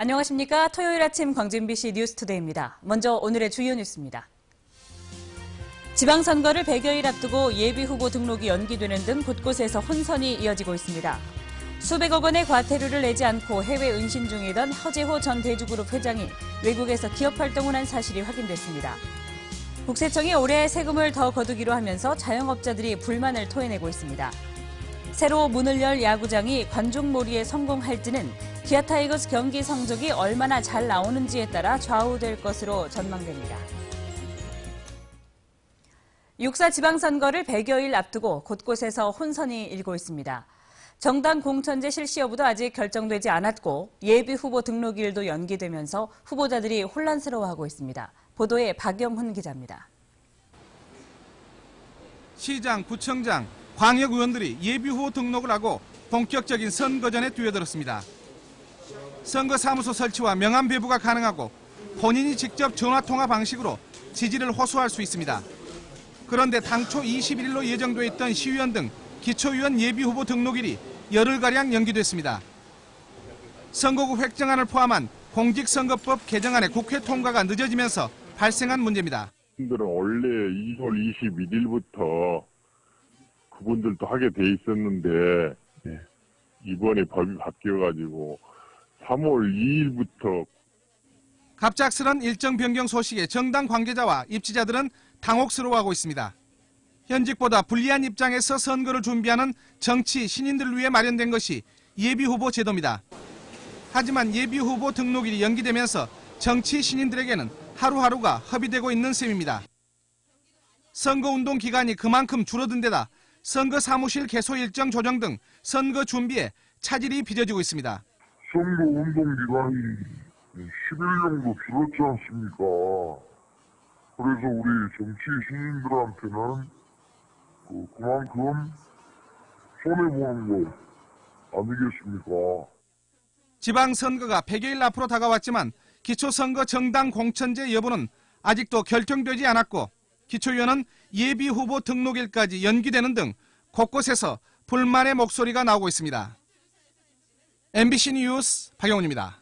안녕하십니까. 토요일 아침 광주 MBC 뉴스투데이입니다. 먼저 오늘의 주요 뉴스입니다. 지방선거를 100여일 앞두고 예비후보 등록이 연기되는 등 곳곳에서 혼선이 이어지고 있습니다. 수백억 원의 과태료를 내지 않고 해외 은신 중이던 허재호 전 대주그룹 회장이 외국에서 기업 활동을 한 사실이 확인됐습니다. 국세청이 올해 세금을 더 거두기로 하면서 자영업자들이 불만을 토해내고 있습니다. 새로 문을 열 야구장이 관중몰이에 성공할지는 기아 타이거즈 경기 성적이 얼마나 잘 나오는지에 따라 좌우될 것으로 전망됩니다. 6.4 지방선거를 100여일 앞두고 곳곳에서 혼선이 일고 있습니다. 정당 공천제 실시 여부도 아직 결정되지 않았고 예비후보 등록일도 연기되면서 후보자들이 혼란스러워하고 있습니다. 보도에 박영훈 기자입니다. 시장, 구청장, 광역의원들이 예비후보 등록을 하고 본격적인 선거전에 뛰어들었습니다. 선거사무소 설치와 명함 배부가 가능하고 본인이 직접 전화통화 방식으로 지지를 호소할 수 있습니다. 그런데 당초 21일로 예정돼 있던 시의원 등 기초의원 예비후보 등록일이 열흘가량 연기됐습니다. 선거구 획정안을 포함한 공직선거법 개정안의 국회 통과가 늦어지면서 발생한 문제입니다. 그분들은 원래 2월 21일부터 그분들도 하게 돼 있었는데 이번에 법이 바뀌어가지고 3월 2일부터 갑작스런 일정 변경 소식에 정당 관계자와 입지자들은 당혹스러워하고 있습니다. 현직보다 불리한 입장에서 선거를 준비하는 정치 신인들을 위해 마련된 것이 예비후보 제도입니다. 하지만 예비후보 등록일이 연기되면서 정치 신인들에게는 하루하루가 허비되고 있는 셈입니다. 선거운동 기간이 그만큼 줄어든 데다 선거 사무실 개소 일정 조정 등 선거 준비에 차질이 빚어지고 있습니다. 선거운동 기간이 10일 정도 줄었지 않습니까? 그래서 우리 정치 신인들한테는 그만큼 손해보는 거 아니겠습니까? 지방선거가 100여일 앞으로 다가왔지만 기초선거 정당 공천제 여부는 아직도 결정되지 않았고 기초위원은 예비후보 등록일까지 연기되는 등 곳곳에서 불만의 목소리가 나오고 있습니다. MBC 뉴스 박영훈입니다.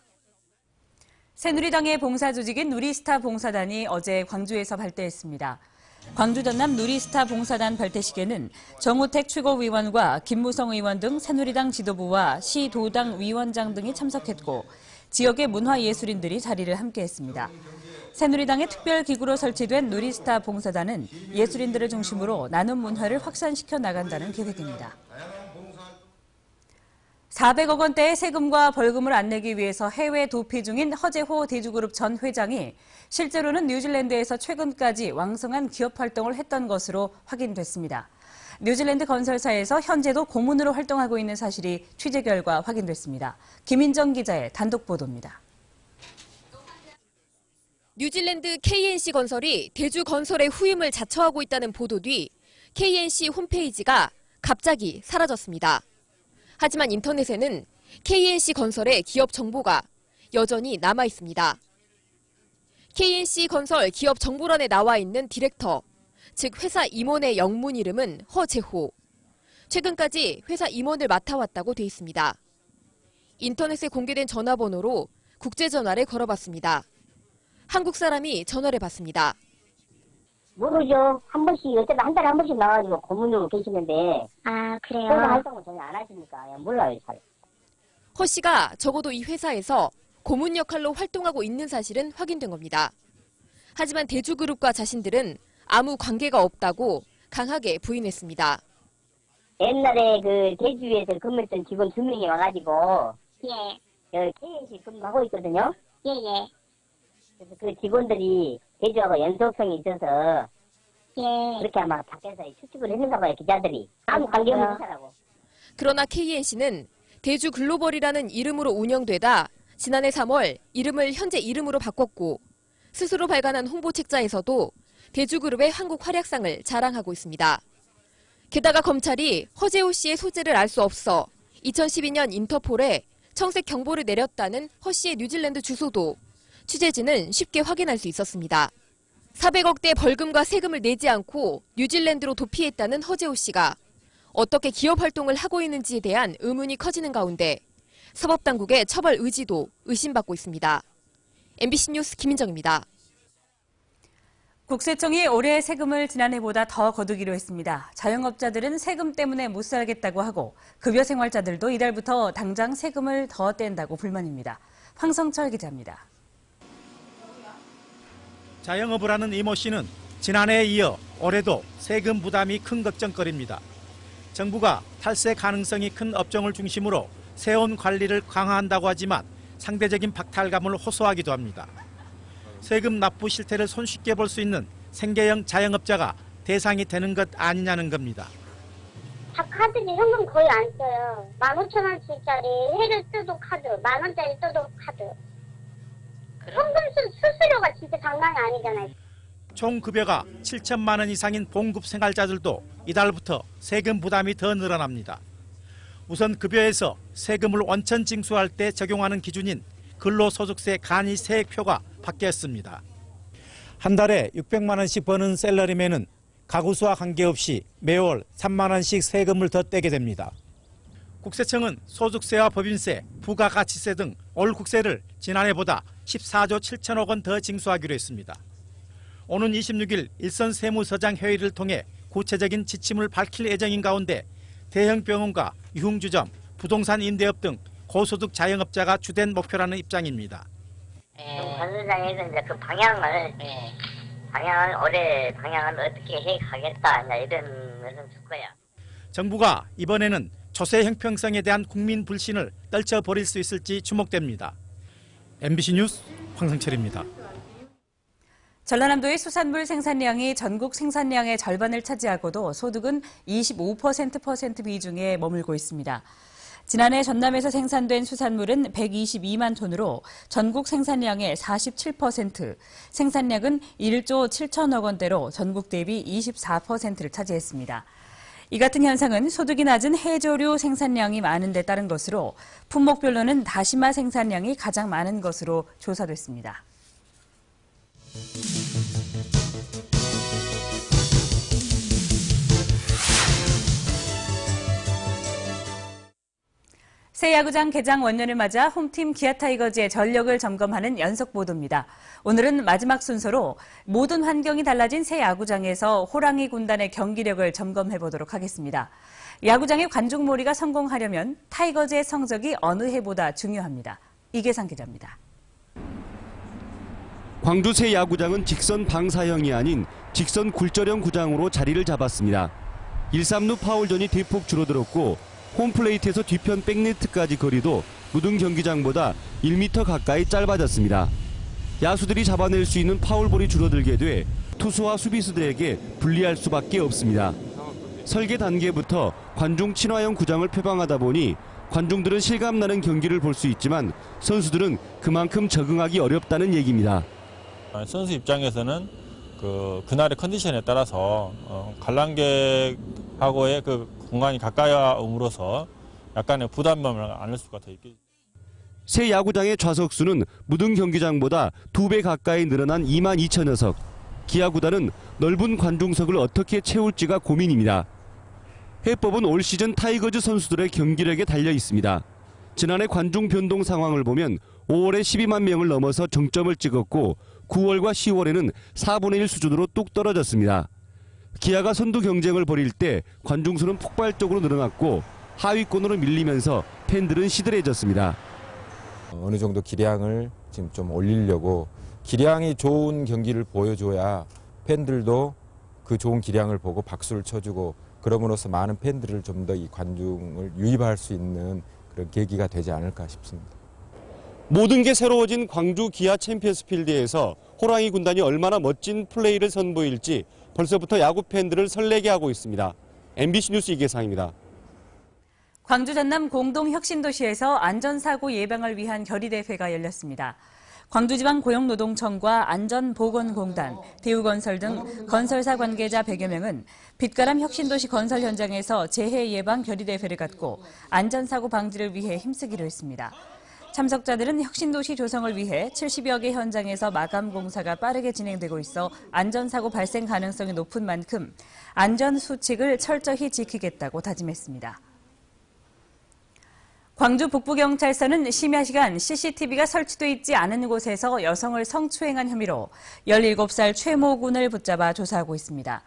새누리당의 봉사조직인 누리스타 봉사단이 어제 광주에서 발대했습니다. 광주 전남 누리스타 봉사단 발대식에는 정우택 최고위원과 김무성 의원 등 새누리당 지도부와 시도당 위원장 등이 참석했고 지역의 문화예술인들이 자리를 함께했습니다. 새누리당의 특별기구로 설치된 누리스타 봉사단은 예술인들을 중심으로 나눔 문화를 확산시켜 나간다는 계획입니다. 400억 원대의 세금과 벌금을 안 내기 위해서 해외 도피 중인 허재호 대주그룹 전 회장이 실제로는 뉴질랜드에서 최근까지 왕성한 기업 활동을 했던 것으로 확인됐습니다. 뉴질랜드 건설사에서 현재도 고문으로 활동하고 있는 사실이 취재 결과 확인됐습니다. 김인정 기자의 단독 보도입니다. 뉴질랜드 KNC 건설이 대주 건설의 후임을 자처하고 있다는 보도 뒤 KNC 홈페이지가 갑자기 사라졌습니다. 하지만 인터넷에는 KNC 건설의 기업 정보가 여전히 남아 있습니다. KNC 건설 기업 정보란에 나와 있는 디렉터, 즉 회사 임원의 영문 이름은 허재호. 최근까지 회사 임원을 맡아왔다고 돼 있습니다. 인터넷에 공개된 전화번호로 국제전화를 걸어봤습니다. 한국 사람이 전화를 받습니다. 모르죠. 한 번씩, 어쨌든 한 달에 한 번씩 나와가지고 고문으로 계시는데. 아, 그래요? 그런 활동을 전혀 안 하시니까 몰라요, 잘. 허 씨가 적어도 이 회사에서 고문 역할로 활동하고 있는 사실은 확인된 겁니다. 하지만 대주그룹과 자신들은 아무 관계가 없다고 강하게 부인했습니다. 옛날에 그 대주에서 근무했던 직원 2명이 와가지고, 예, 여기 KNC 근무하고 있거든요. 예, 예, 그래서 그 직원들이 대주하고 연속성이 있어서, 예. 그렇게 아마 밖에서 추측을 했는가 봐요, 기자들이. 아무 관계없는 회사라고. 그러나 KNC는 대주 글로벌이라는 이름으로 운영되다 지난해 3월 이름을 현재 이름으로 바꿨고 스스로 발간한 홍보 책자에서도 대주그룹의 한국 활약상을 자랑하고 있습니다. 게다가 검찰이 허재호 씨의 소재를 알 수 없어 2012년 인터폴에 청색 경보를 내렸다는 허 씨의 뉴질랜드 주소도 취재진은 쉽게 확인할 수 있었습니다. 400억대 벌금과 세금을 내지 않고 뉴질랜드로 도피했다는 허재호 씨가 어떻게 기업 활동을 하고 있는지에 대한 의문이 커지는 가운데 사법당국의 처벌 의지도 의심받고 있습니다. MBC 뉴스 김민정입니다. 국세청이 올해 세금을 지난해보다 더 거두기로 했습니다. 자영업자들은 세금 때문에 못 살겠다고 하고 급여 생활자들도 이달부터 당장 세금을 더 뗀다고 불만입니다. 황성철 기자입니다. 자영업을 하는 이모 씨는 지난해에 이어 올해도 세금 부담이 큰 걱정거리입니다. 정부가 탈세 가능성이 큰 업종을 중심으로 세원 관리를 강화한다고 하지만 상대적인 박탈감을 호소하기도 합니다. 세금 납부 실태를 손쉽게 볼 수 있는 생계형 자영업자가 대상이 되는 것 아니냐는 겁니다. 다 카드지 현금 거의 안 써요. 15,000원짜리 해를 써도 카드, 10,000원짜리 써도 카드. 현금 수수료가 진짜 장난이 아니잖아요. 총 급여가 7천만 원 이상인 봉급 생활자들도 이달부터 세금 부담이 더 늘어납니다. 우선 급여에서 세금을 원천 징수할 때 적용하는 기준인 근로소득세 간이 세액표가 바뀌었습니다. 한 달에 600만 원씩 버는 셀러리맨은 가구 수와 관계없이 매월 3만 원씩 세금을 더 떼게 됩니다. 국세청은 소득세와 법인세, 부가가치세 등 올 국세를 지난해보다 14조 7천억 원 더 징수하기로 했습니다. 오는 26일 일선 세무서장 회의를 통해 구체적인 지침을 밝힐 예정인 가운데 대형 병원과 유흥주점, 부동산 임대업 등 고소득 자영업자가 주된 목표라는 입장입니다. 관세청에서 이제 그 방향을 올해 방향을 어떻게 해 가겠다 이런 것을 줄 거야. 정부가 이번에는 조세 형평성에 대한 국민 불신을 떨쳐버릴 수 있을지 주목됩니다. MBC 뉴스 황성철입니다. 전라남도의 수산물 생산량이 전국 생산량의 절반을 차지하고도 소득은 25% 비중에 머물고 있습니다. 지난해 전남에서 생산된 수산물은 122만 톤으로 전국 생산량의 47%, 생산량은 1조 7천억 원대로 전국 대비 24%를 차지했습니다. 이 같은 현상은 소득이 낮은 해조류 생산량이 많은 데 따른 것으로 품목별로는 다시마 생산량이 가장 많은 것으로 조사됐습니다. 새 야구장 개장 원년을 맞아 홈팀 기아 타이거즈의 전력을 점검하는 연속 보도입니다. 오늘은 마지막 순서로 모든 환경이 달라진 새 야구장에서 호랑이 군단의 경기력을 점검해 보도록 하겠습니다. 야구장의 관중몰이가 성공하려면 타이거즈의 성적이 어느 해보다 중요합니다. 이계상 기자입니다. 광주 새 야구장은 직선 방사형이 아닌 직선 굴절형 구장으로 자리를 잡았습니다. 1-3루 파울전이 대폭 줄어들었고 홈플레이트에서 뒤편 백네트까지 거리도 무등 경기장보다 1m 가까이 짧아졌습니다. 야수들이 잡아낼 수 있는 파울볼이 줄어들게 돼 투수와 수비수들에게 불리할 수밖에 없습니다. 설계 단계부터 관중 친화형 구장을 표방하다 보니 관중들은 실감나는 경기를 볼 수 있지만 선수들은 그만큼 적응하기 어렵다는 얘기입니다. 선수 입장에서는 그날의 컨디션에 따라서 관람객하고의 그 공간이 가까이옴으로써 약간의 부담감을 안을 수가 더 있겠죠. 새 야구장의 좌석수는 무등 경기장보다 2배 가까이 늘어난 2만 2천 녀석. 기아 구단은 넓은 관중석을 어떻게 채울지가 고민입니다. 해법은 올 시즌 타이거즈 선수들의 경기력에 달려 있습니다. 지난해 관중 변동 상황을 보면 5월에 12만 명을 넘어서 정점을 찍었고 9월과 10월에는 4분의 1 수준으로 뚝 떨어졌습니다. 기아가 선두 경쟁을 벌일 때 관중수는 폭발적으로 늘어났고 하위권으로 밀리면서 팬들은 시들해졌습니다. 어느 정도 기량을 지금 좀 올리려고 기량이 좋은 경기를 보여줘야 팬들도 그 좋은 기량을 보고 박수를 쳐주고 그럼으로써 많은 팬들을 좀 더 이 관중을 유입할 수 있는 그런 계기가 되지 않을까 싶습니다. 모든 게 새로워진 광주 기아 챔피언스 필드에서 호랑이 군단이 얼마나 멋진 플레이를 선보일지 벌써부터 야구 팬들을 설레게 하고 있습니다. MBC 뉴스 이계상입니다. 광주 전남 공동혁신도시에서 안전사고 예방을 위한 결의대회가 열렸습니다. 광주지방 고용노동청과 안전보건공단, 대우건설 등 건설사 관계자 100여 명은 빛가람 혁신도시 건설 현장에서 재해 예방 결의대회를 갖고 안전사고 방지를 위해 힘쓰기로 했습니다. 참석자들은 혁신도시 조성을 위해 70여 개 현장에서 마감 공사가 빠르게 진행되고 있어 안전사고 발생 가능성이 높은 만큼 안전수칙을 철저히 지키겠다고 다짐했습니다. 광주 북부경찰서는 심야 시간 CCTV가 설치돼 있지 않은 곳에서 여성을 성추행한 혐의로 17살 최모 군을 붙잡아 조사하고 있습니다.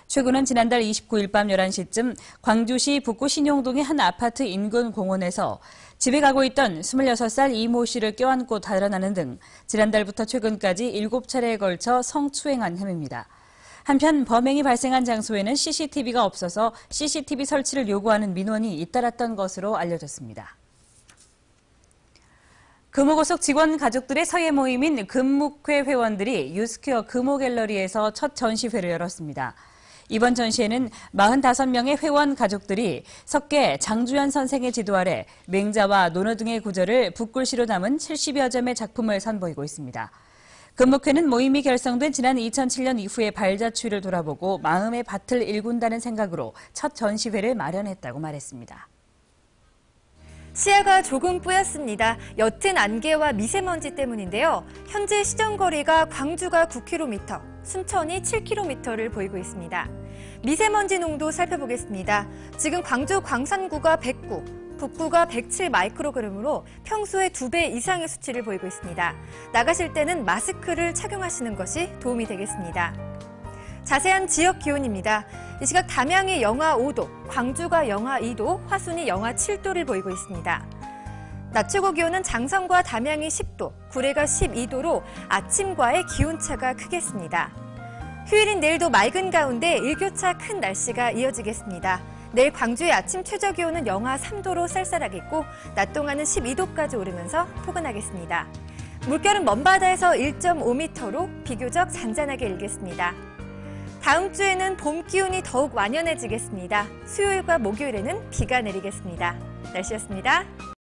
최 군은 지난달 29일 밤 11시쯤 광주시 북구 신용동의 한 아파트 인근 공원에서 집에 가고 있던 26살 이모 씨를 껴안고 달아나는 등 지난달부터 최근까지 7차례에 걸쳐 성추행한 혐의입니다. 한편 범행이 발생한 장소에는 CCTV가 없어서 CCTV 설치를 요구하는 민원이 잇따랐던 것으로 알려졌습니다. 금호고속 직원 가족들의 서예 모임인 금묵회 회원들이 유스퀘어 금호갤러리에서 첫 전시회를 열었습니다. 이번 전시회는 45명의 회원 가족들이 석계 장주연 선생의 지도 아래 맹자와 논어 등의 구절을 붓글씨로 담은 70여 점의 작품을 선보이고 있습니다. 금묵회는 모임이 결성된 지난 2007년 이후의 발자취를 돌아보고 마음의 밭을 일군다는 생각으로 첫 전시회를 마련했다고 말했습니다. 시야가 조금 뿌였습니다. 옅은 안개와 미세먼지 때문인데요. 현재 시정거리가 광주가 9km, 순천이 7km를 보이고 있습니다. 미세먼지 농도 살펴보겠습니다. 지금 광주 광산구가 109, 북구가 107 마이크로그램으로 평소의 2배 이상의 수치를 보이고 있습니다. 나가실 때는 마스크를 착용하시는 것이 도움이 되겠습니다. 자세한 지역 기온입니다. 이 시각 담양이 영하 5도, 광주가 영하 2도, 화순이 영하 7도를 보이고 있습니다. 낮 최고 기온은 장성과 담양이 10도, 구례가 12도로 아침과의 기온차가 크겠습니다. 휴일인 내일도 맑은 가운데 일교차 큰 날씨가 이어지겠습니다. 내일 광주의 아침 최저 기온은 영하 3도로 쌀쌀하겠고 낮 동안은 12도까지 오르면서 포근하겠습니다. 물결은 먼바다에서 1.5m로 비교적 잔잔하게 일겠습니다. 다음 주에는 봄 기운이 더욱 완연해지겠습니다. 수요일과 목요일에는 비가 내리겠습니다. 날씨였습니다.